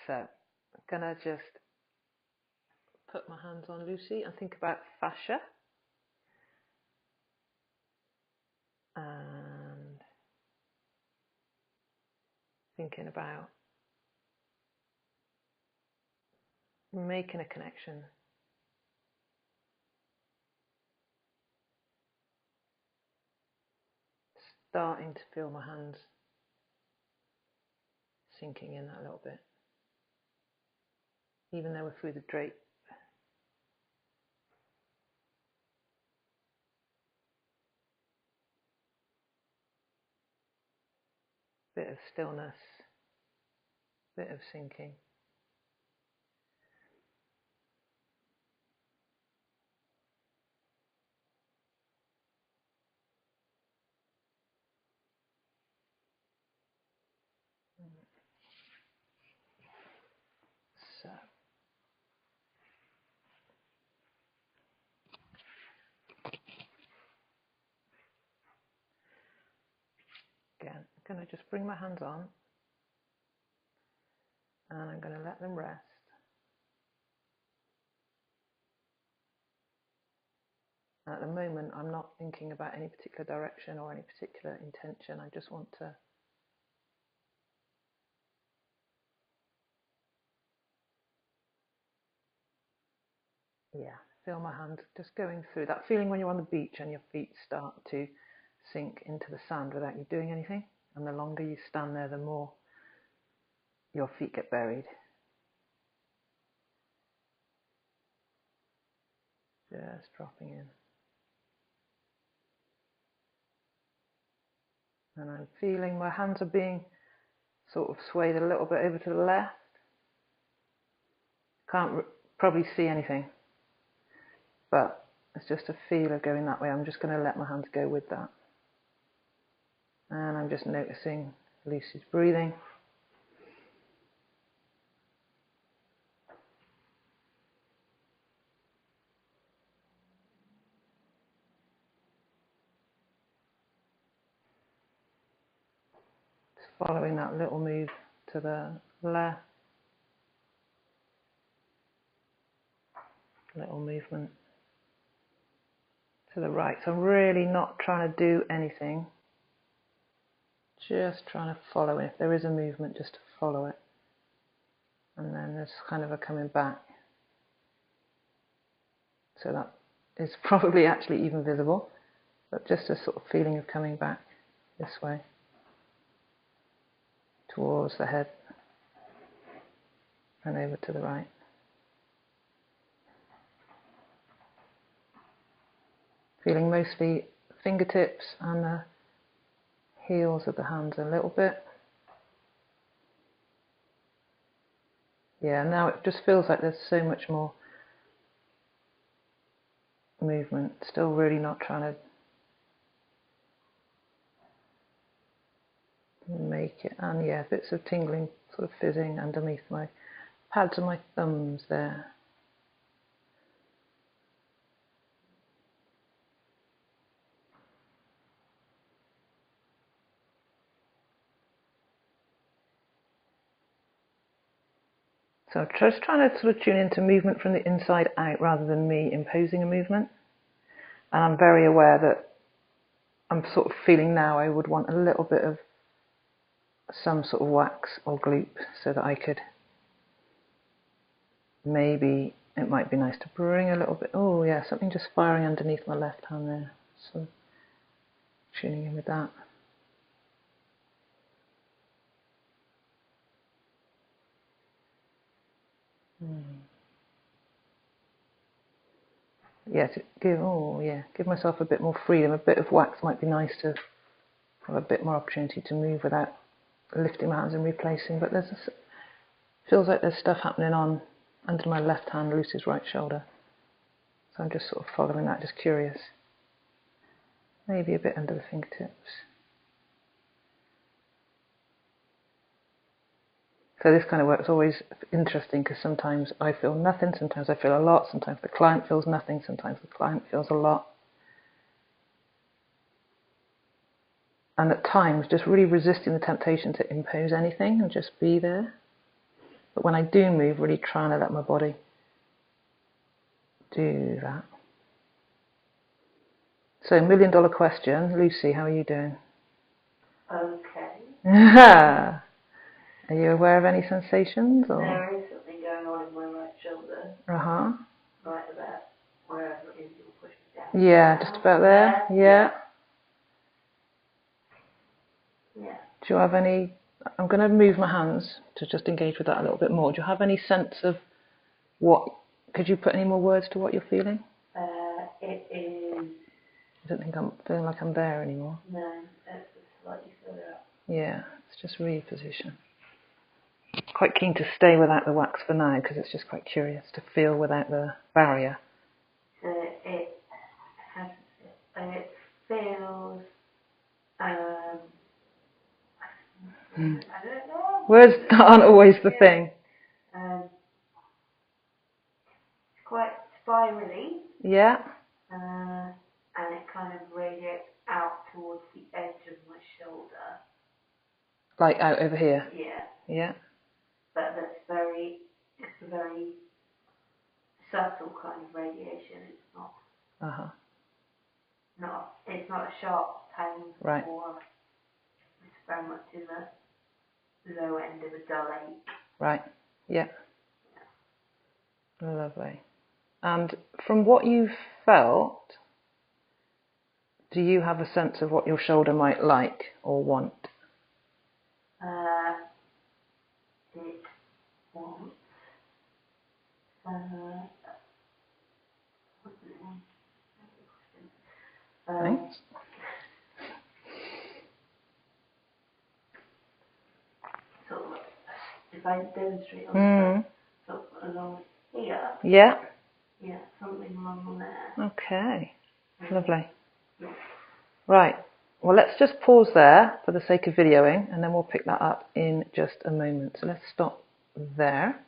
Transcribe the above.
So I'm gonna just put my hands on Lucy and think about fascia. And thinking about making a connection. Starting to feel my hands sinking in that little bit, even though we're through the drape. Bit of stillness, bit of sinking. So again, I'm going to just bring my hands on and I'm going to let them rest. At the moment, I'm not thinking about any particular direction or any particular intention. I just want to feel my hand just going through that feeling when you're on the beach and your feet start to sink into the sand without you doing anything. And the longer you stand there, the more your feet get buried. Just dropping in. And I'm feeling my hands are being sort of swayed a little bit over to the left. Can't probably see anything, but it's just a feel of going that way. I'm just going to let my hands go with that. And I'm just noticing Lucy's breathing. Just following that little move to the left. Little movement to the right. So I'm really not trying to do anything. Just trying to follow it. If there is a movement, just to follow it. And then there's kind of a coming back. So that is probably actually even visible, but just a sort of feeling of coming back this way towards the head and over to the right. Feeling mostly fingertips and the heels of the hands a little bit. Yeah, now it just feels like there's so much more movement. Still really not trying to make it. And yeah, bits of tingling sort of fizzing underneath my pads of my thumbs there. So I'm just trying to sort of tune into movement from the inside out rather than me imposing a movement. And I'm very aware that I'm sort of feeling now I would want a little bit of some sort of wax or gloop so that I could, maybe it might be nice to bring a little bit, oh yeah, something just firing underneath my left hand there. So tuning in with that. Yeah, to give myself a bit more freedom. A bit of wax might be nice to have a bit more opportunity to move without lifting my hands and replacing. But feels like there's stuff happening on under my left hand, Lucy's right shoulder. So I'm just sort of following that, just curious. Maybe a bit under the fingertips. So this kind of work is always interesting because sometimes I feel nothing, sometimes I feel a lot, sometimes the client feels nothing, sometimes the client feels a lot. And at times just really resisting the temptation to impose anything and just be there. But when I do move, really trying to let my body do that. So, $1 million question. Lucy, how are you doing? Okay. Are you aware of any sensations? Or? There is something going on in my right shoulder. Uh-huh. Right about wherever it is you're pushing down. Yeah, just about there. Yeah. Yeah. Do you have any... I'm going to move my hands to just engage with that a little bit more. Do you have any sense of what... Could you put any more words to what you're feeling? It is... I don't think I'm feeling like I'm there anymore. No, it's slightly further up. Yeah, it's just reposition. Quite keen to stay without the wax for now because it's just quite curious to feel without the barrier. So it feels... I don't know. Words aren't always the thing. It's quite spirally. Yeah. And it kind of radiates out towards the edge of my shoulder. Like out over here? Yeah. Yeah. But it's a very subtle kind of radiation. It's not. It's not a sharp pain. Right. Or it's very much in the low end of a dull ache. Right. Yeah. Lovely. And from what you've felt, do you have a sense of what your shoulder might like or want? It wants. Thanks. Sort of, if I demonstrate on sort of along here. Yeah. Yeah, something along there. Okay. Lovely. Right. Well, let's just pause there for the sake of videoing, and then we'll pick that up in just a moment. So let's stop there.